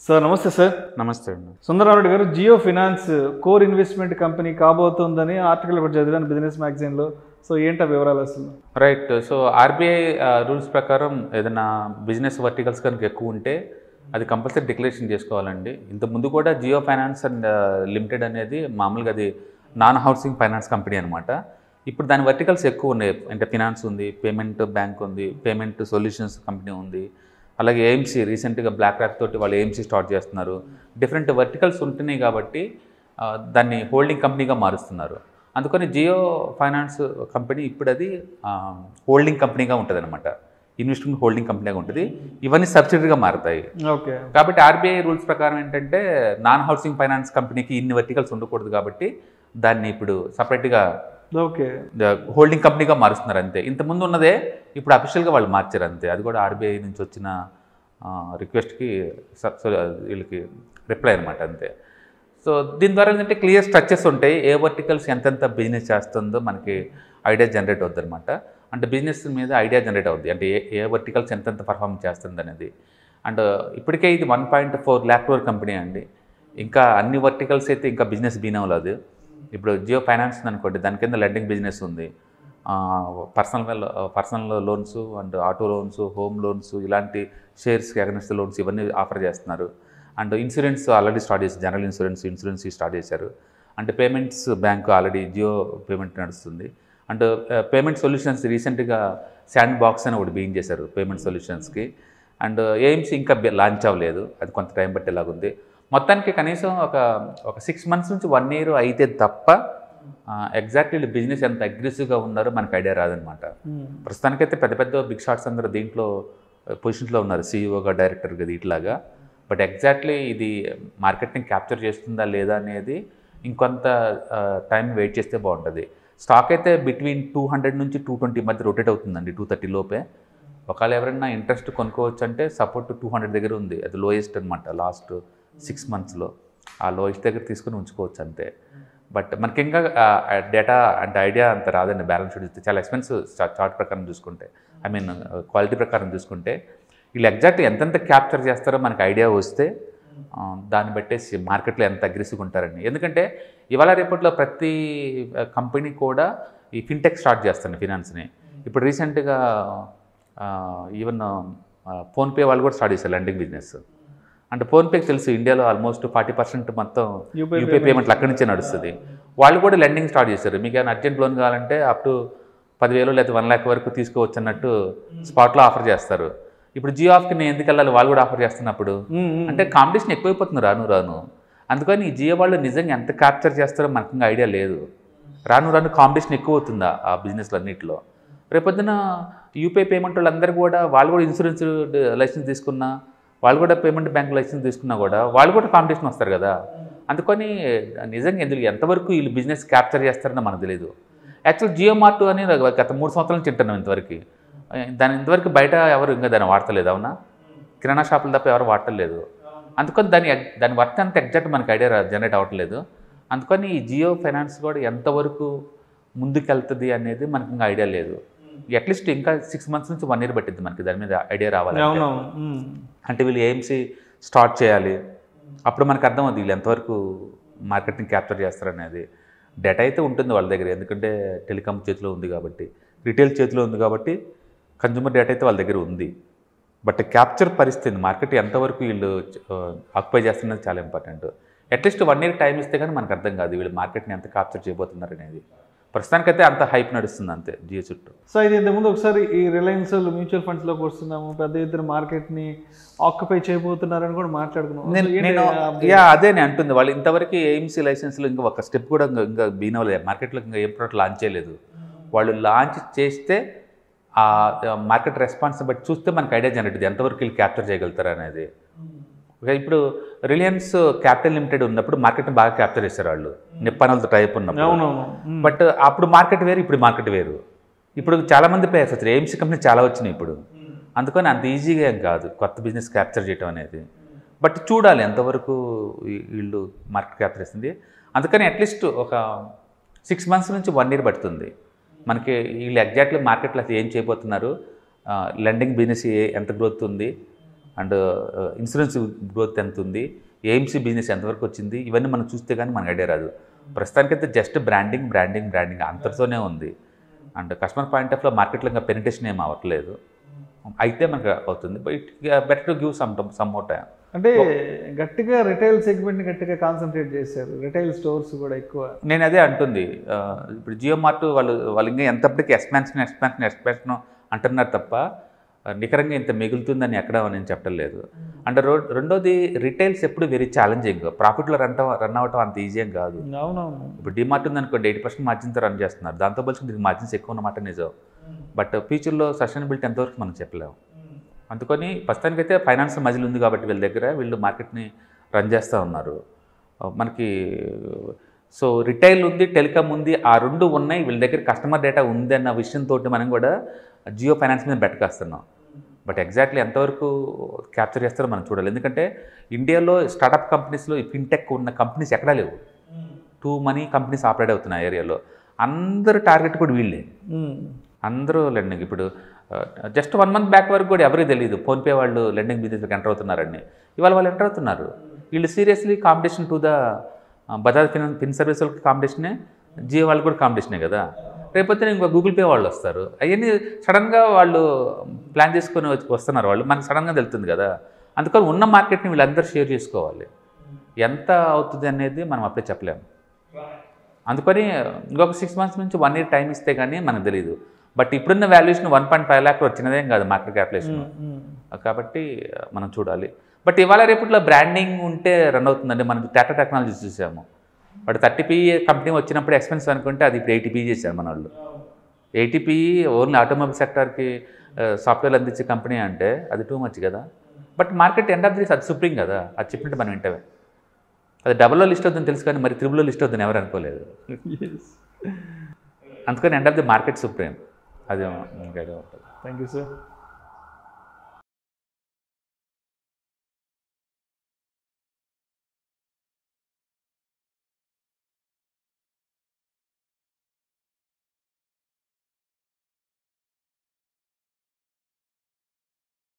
Sir నమస్తే sir. నమస్తే అండి. సుందరరామరెడ్డి గారు, Jio finance core investment company కాబోతోందని ఆర్టికల్ ఒకటి చదివాను బిజినెస్ మ్యాగజైన్లో. సో ఏంటా వివరాలు అసలు? రైట్. సో ఆర్బీఐ రూల్స్ ప్రకారం ఏదైనా బిజినెస్ వర్టికల్స్ కనుక ఎక్కువ ఉంటే అది కంపల్సరీ డిక్లరేషన్ చేసుకోవాలండి. ఇంతకుముందు కూడా జియో ఫైనాన్స్ అండ్ లిమిటెడ్ అనేది మామూలుగా అది నాన్ హౌసింగ్ ఫైనాన్స్ కంపెనీ అనమాట. ఇప్పుడు దాని వర్టికల్స్ ఎక్కువ ఉన్నాయి. అంటే ఫినాన్స్ ఉంది, పేమెంట్ బ్యాంక్ ఉంది, పేమెంట్ సొల్యూషన్స్ కంపెనీ ఉంది, అలాగే ఏఎంసీ రీసెంట్గా బ్లాక్ రాక్ తోటి వాళ్ళు ఏఎంసీ స్టార్ట్ చేస్తున్నారు. డిఫరెంట్ వర్టికల్స్ ఉంటున్నాయి కాబట్టి దాన్ని హోల్డింగ్ కంపెనీగా మారుస్తున్నారు. అందుకని జియో ఫైనాన్స్ కంపెనీ ఇప్పుడు అది హోల్డింగ్ కంపెనీగా ఉంటుంది అనమాట. ఇన్వెస్ట్మెంట్ హోల్డింగ్ కంపెనీగా ఉంటుంది. ఇవన్నీ సబ్సిడరీగా మారుతాయి. ఓకే. కాబట్టి ఆర్బీఐ రూల్స్ ప్రకారం ఏంటంటే నాన్ హౌసింగ్ ఫైనాన్స్ కంపెనీకి ఇన్ని వర్టికల్స్ ఉండకూడదు కాబట్టి దాన్ని ఇప్పుడు సపరేట్గా ఓకే హోల్డింగ్ కంపెనీగా మారుస్తున్నారు అంతే. ఇంతకుముందు ఉన్నదే ఇప్పుడు అఫీషియల్గా వాళ్ళు మార్చారు అంతే. అది కూడా ఆర్బీఐ నుంచి వచ్చిన రిక్వెస్ట్కి వీళ్ళకి రిప్లై అనమాట అంతే. సో దీని ద్వారా ఏంటంటే క్లియర్ స్ట్రక్చర్స్ ఉంటాయి. ఏ వర్టికల్స్ ఎంతెంత బిజినెస్ చేస్తుందో మనకి ఐడియా జనరేట్ అవుతుంది అనమాట. అంటే బిజినెస్ మీద ఐడియా జనరేట్ అవుద్ది. అంటే ఏ వర్టికల్స్ ఎంతెంత పర్ఫామ్ చేస్తుంది అనేది. అండ్ ఇప్పటికే ఇది 1.4 lakh crore కంపెనీ అండి. ఇంకా అన్ని వర్టికల్స్ అయితే ఇంకా బిజినెస్ బీనవలేదు. ఇప్పుడు జియో ఫైనాన్స్ అనుకోండి, దాని కింద లెండింగ్ బిజినెస్ ఉంది, personal loans and auto loans, home loans, ఇలాంటి షేర్స్కి అగెన్స్ట్ లోన్స్ ఇవన్నీ ఆఫర్ చేస్తున్నారు. అండ్ ఇన్సూరెన్స్ ఆల్రెడీ స్టార్ట్ చేసి జనరల్ ఇన్సూరెన్స్ స్టార్ట్ చేశారు. అంటే payments bank already Jio payment నడుస్తుంది. అండ్ పేమెంట్ సొల్యూషన్స్ రీసెంట్గా శాండ్ బాక్స్ అని ఒకటి బిగిన్ చేశారు పేమెంట్ సొల్యూషన్స్కి. అండ్ ఏఎంసీ ఇంకా లాంచ్ అవ్వలేదు, అది కొంత టైం పట్టేలాగుంది. మొత్తానికి కనీసం ఒక 6 months నుంచి 1 year అయితే తప్ప ఎగ్జాక్ట్లీ బిజినెస్ ఎంత అగ్రెసివ్గా ఉన్నారో మనకు ఐడియా రాదనమాట. ప్రస్తుతానికైతే పెద్ద పెద్ద బిగ్ షాట్స్ అందరూ దీంట్లో పొజిషన్లో ఉన్నారు, సీఈఓగా, డైరెక్టర్గా ఇట్లాగా. బట్ ఎగ్జాక్ట్లీ ఇది మార్కెట్ని క్యాప్చర్ చేస్తుందా లేదా అనేది ఇంకొంత టైం వెయిట్ చేస్తే బాగుంటుంది. స్టాక్ అయితే బిట్వీన్ 200 నుంచి 220 మధ్య రొటేట్ అవుతుందండి, 230 లోపే. ఒకవేళ ఎవరైనా ఇంట్రెస్ట్ కొనుక్కోవచ్చు అంటే సపోర్ట్ 200 దగ్గర ఉంది. అది లోయెస్ట్ అనమాట లాస్ట్ 6 monthsలో. ఆ లోయెస్ట్ దగ్గర తీసుకుని ఉంచుకోవచ్చు అంతే. బట్ మనకి ఇంకా డేటా అంటే ఐడియా అంత రాదండి. బ్యాలెన్స్ షీట్ ఇస్తే చాలా ఎక్స్పెన్సివ్ చార్ట్ ప్రకారం చూసుకుంటే, ఐ మీన్ క్వాలిటీ ప్రకారం చూసుకుంటే. వీళ్ళు ఎగ్జాక్ట్ ఎంతెంత క్యాప్చర్ చేస్తారో మనకు ఐడియా వస్తే దాన్ని బట్టేసి మార్కెట్లో ఎంత అగ్రెసివ్గా ఉంటారని. ఎందుకంటే ఇవాళ రేపట్లో ప్రతి కంపెనీ కూడా ఈ ఫిన్టెక్ స్టార్ట్ చేస్తుంది ఫినాన్స్ని. ఇప్పుడు రీసెంట్గా ఈవెన్ ఫోన్పే వాళ్ళు కూడా స్టార్ట్ చేశారు లెండింగ్ బిజినెస్. అంటే ఫోన్పేకి తెలుసు ఇండియాలో ఆల్మోస్ట్ 40% మొత్తం యూపీఐ పేమెంట్లు అక్కడి నుంచే నడుస్తుంది. వాళ్ళు కూడా లెండింగ్ స్టార్ట్ చేశారు. మీకు ఏమైనా అర్జెంట్ లోన్ కావాలంటే అప్ టు 10,000 లేదా 1 lakh వరకు తీసుకోవచ్చు అన్నట్టు స్పాట్లో ఆఫర్ చేస్తారు. ఇప్పుడు జియో ఆఫ్కి నేను ఎందుకు వెళ్ళాలి, వాళ్ళు కూడా ఆఫర్ చేస్తున్నప్పుడు. అంటే కాంపిటీషన్ ఎక్కువైపోతుంది రాను. అందుకని ఈ జియో వాళ్ళు నిజంగా ఎంత క్యాప్చర్ చేస్తారో మనకు ఇంకా ఐడియా లేదు. రాను కాంపిటీషన్ ఎక్కువ అవుతుందా ఆ బిజినెస్లు అన్నింటిలో. రేపొద్దున యూపీఐ పేమెంట్ వాళ్ళందరూ కూడా వాళ్ళు కూడా ఇన్సూరెన్స్ లైసెన్స్ తీసుకున్నా, వాళ్ళు కూడా పేమెంట్ బ్యాంక్ లైసెన్స్ తీసుకున్నా కూడా వాళ్ళు కూడా కాంపిటీషన్ వస్తారు కదా. అందుకని నిజంగా ఎందుకు ఎంతవరకు వీళ్ళు బిజినెస్ క్యాప్చర్ చేస్తారని మనకు తెలియదు. యాక్చువల్ జియో మార్ట్ అని గత 3 సంవత్సరాల నుంచి తింటున్నాం ఇంతవరకు. ఇంతవరకు బయట ఎవరు ఇంకా దాన్ని వాడతలేదు. అవునా, కిరాణా షాపులు తప్ప ఎవరు వాడటలేదు. అందుకని దాని వర్త్ అంత ఎగ్జాక్ట్ మనకు ఐడియా జనరేట్ అవ్వట్లేదు. అందుకని ఈ జియో ఫైనాన్స్ కూడా ఎంతవరకు ముందుకెళ్తుంది అనేది మనకు ఇంకా ఐడియా లేదు. అట్లీస్ట్ ఇంకా 6 months నుంచి 1 year పట్టింది మనకి దాని మీద ఐడియా రావాలి. అంటే వీళ్ళు ఏఎంసీ స్టార్ట్ చేయాలి, అప్పుడు మనకు అర్థం అవుతుంది వీళ్ళు ఎంతవరకు మార్కెట్ని క్యాప్చర్ చేస్తారనేది. డేటా అయితే ఉంటుంది వాళ్ళ దగ్గర, ఎందుకంటే టెలికాం చేతిలో ఉంది కాబట్టి, రిటైల్ చేతిలో ఉంది కాబట్టి కన్జ్యూమర్ డేటా అయితే వాళ్ళ దగ్గర ఉంది. బట్ క్యాప్చర్ పరిస్థితి మార్కెట్ ఎంతవరకు వీళ్ళు ఆక్యుపై చేస్తున్నది చాలా ఇంపార్టెంట్. అట్లీస్ట్ 1 year టైం ఇస్తే కానీ మనకు అర్థం కాదు వీళ్ళు మార్కెట్ని ఎంత క్యాప్చర్ చేయబోతున్నారు అనేది. ప్రస్తుతానికైతే అంత హైప్ నడుస్తుంది అంతే జియో చుట్టూ. సో ఇది ఇంతకుముందు ఒకసారి ఈ రిలయన్స్ మ్యూచువల్ ఫండ్స్లోకి వస్తున్నాము, పెద్ద ఎత్తున మార్కెట్ని ఆక్యుపై చేయబోతున్నారని కూడా మాట్లాడుకున్నాను. నేను అదే నేను అంటుంది, వాళ్ళు ఇంతవరకు ఏఎంసీ లైసెన్స్లో ఇంకా ఒక స్టెప్ కూడా ఇంకా బీనవలేదు. మార్కెట్లో ఇంకా ఏం ప్రోడక్ట్ లాంచ్ చేయలేదు. వాళ్ళు లాంచ్ చేస్తే ఆ మార్కెట్ రెస్పాన్స్ బట్టి చూస్తే మనకు ఐడియా జనరేట్ అవుతుంది ఎంతవరకు వీళ్ళు క్యాప్చర్ చేయగలుగుతారు అనేది. ఇప్పుడు రిలయన్స్ క్యాపిటల్ లిమిటెడ్ ఉన్నప్పుడు మార్కెట్ని బాగా క్యాప్చర్ చేశారు వాళ్ళు, నిప్పానలతో టైప్ ఉన్నప్పుడు. బట్ అప్పుడు మార్కెట్ వేరు, ఇప్పుడు మార్కెట్ వేరు. ఇప్పుడు చాలామంది ప్లేయర్స్ వచ్చారు, ఏఎంసీ కంపెనీ చాలా వచ్చినాయి ఇప్పుడు. అందుకని అంత ఈజీగా ఏం కాదు కొత్త బిజినెస్ క్యాప్చర్ చేయడం అనేది. బట్ చూడాలి ఎంతవరకు వీళ్ళు మార్కెట్ క్యాప్చర్ చేస్తుంది. అందుకని అట్లీస్ట్ ఒక 6 months నుంచి 1 year పడుతుంది మనకి వీళ్ళు ఎగ్జాక్ట్లీ మార్కెట్లో ఏం చేయబోతున్నారు, లెండింగ్ బిజినెస్ ఎంత గ్రోత్ ఉంది, అండ్ ఇన్సూరెన్స్ గ్రోత్ ఎంత ఉంది, ఏఎంసీ బిజినెస్ ఎంతవరకు వచ్చింది, ఇవన్నీ మనం చూస్తే కానీ మనకు ఐడియా రాదు. ప్రస్తుతానికైతే జస్ట్ బ్రాండింగ్ అంతటితోనే ఉంది. అండ్ కస్టమర్ పాయింట్ ఆఫ్ లో మార్కెట్లో ఇంకా పెనిటేషన్ ఏం అవ్వట్లేదు, అయితే మనకు అవుతుంది. But better to give some more time. అంటే గట్టిగా రిటైల్ సెగ్మెంట్ని గట్టిగా కాన్సన్ట్రేట్ చేశారు, రిటైల్ స్టోర్స్ కూడా ఎక్కువ. నేను అదే అంటుంది. ఇప్పుడు జియో మార్ట్ వాళ్ళు ఇంకా ఎంతప్పటికీ ఎక్స్పాన్షన్ అంటున్నారు తప్ప నికరంగా ఇంత మిగులుతుందని ఎక్కడ నేను చెప్పలేదు. అంటే రెండోది రిటైల్స్ ఎప్పుడు వెరీ ఛాలెంజింగ్, ప్రాఫిట్లో రన్ అవ్వటం అంత ఈజీ ఏం కాదు. అవునవును. ఇప్పుడు డిమార్ట్ ఉందనుకోండి 80% మార్జిన్తో రన్ చేస్తున్నారు, దాంతో పోల్చుకుంటే దీనికి మార్జిన్స్ ఎక్కువ ఉన్నమాట నిజం. బట్ ఫ్యూచర్లో సస్టైనబిలిటీ ఎంతవరకు మనం చెప్పలేము. అందుకని ప్రస్తుతానికైతే ఫైనాన్షియల్ మజిల్ ఉంది కాబట్టి వీళ్ళ దగ్గర వీళ్ళు మార్కెట్ని రన్ చేస్తూ ఉన్నారు మనకి. సో రిటైల్ ఉంది, టెలికామ్ ఉంది, ఆ రెండు ఉన్నాయి, వీళ్ళ దగ్గర కస్టమర్ డేటా ఉంది అన్న విషయంతో మనం కూడా జియో ఫైనాన్స్ మీద బెట్టకేస్తున్నాం. బట్ ఎగ్జాక్ట్లీ ఎంతవరకు క్యాప్చర్ చేస్తారో మనం చూడాలి. ఎందుకంటే ఇండియాలో స్టార్టప్ కంపెనీస్లో ఫిన్టెక్ ఉన్న కంపెనీస్ ఎక్కడా లేవు. టూ మనీ కంపెనీస్ ఆపరేట్ అవుతున్నాయి ఏరియాలో. అందరు టార్గెట్ కూడా వీళ్ళే, అందరూ లెండింగ్. ఇప్పుడు జస్ట్ 1 month బ్యాక్ వరకు కూడా ఎవరికి తెలియదు ఫోన్పే వాళ్ళు లెండింగ్ బిజినెస్కి ఎంటర్ అవుతున్నారని. ఇవాళ వాళ్ళు ఎంటర్ అవుతున్నారు. వీళ్ళు seriously competition to the Bajaj Finserv వాళ్ళకి కాంపిటీషనే, జియో వాళ్ళు కూడా కాంపిటీషనే కదా. రేపొద్దున ఇంకో గూగుల్ పే వాళ్ళు వస్తారు. అవన్నీ సడన్గా వాళ్ళు ప్లాన్ చేసుకొని వస్తున్నారు. వాళ్ళు మనకు సడన్గా తెలుస్తుంది కదా. అందుకని ఉన్న మార్కెట్ని వీళ్ళందరూ షేర్ చేసుకోవాలి. ఎంత అవుతుంది అనేది మనం అప్పుడే చెప్పలేము. అందుకని ఇంకొక 6 months నుంచి 1 year టైం ఇస్తే కానీ మనకు తెలియదు. బట్ ఇప్పుడున్న వాల్యుయేషన్ 1.5 lakh వచ్చినదేం కాదు మార్కెట్ క్యాపిటలైజేషన్. కాబట్టి మనం చూడాలి. బట్ ఇవాళ రేపట్లో బ్రాండింగ్ ఉంటే రన్ అవుతుందండి. మనం టాటా టెక్నాలజీస్ చూసాము, బట్ 30PE కంపెనీ వచ్చినప్పుడు ఎక్స్పెన్సివ్ అనుకుంటే అది ఇప్పుడు 80PE చేశారు మన వాళ్ళు. 80PE ఓన్లీ ఆటోమొబైల్ సెక్టార్కి సాఫ్ట్వేర్ అందించే కంపెనీ అంటే అది టూ మచ్ కదా. But market end of the అది సుప్రీం కదా, అది చెప్పినట్టు మనం వింటామే. అది డబుల్లో లిస్ట్ అవుతుందని తెలుసు కానీ మరి త్రిబుల్లో లిస్ట్ అవుతుందని ఎవరు అనుకోలేదు. అందుకని end of the market supreme అది. Thank you sir.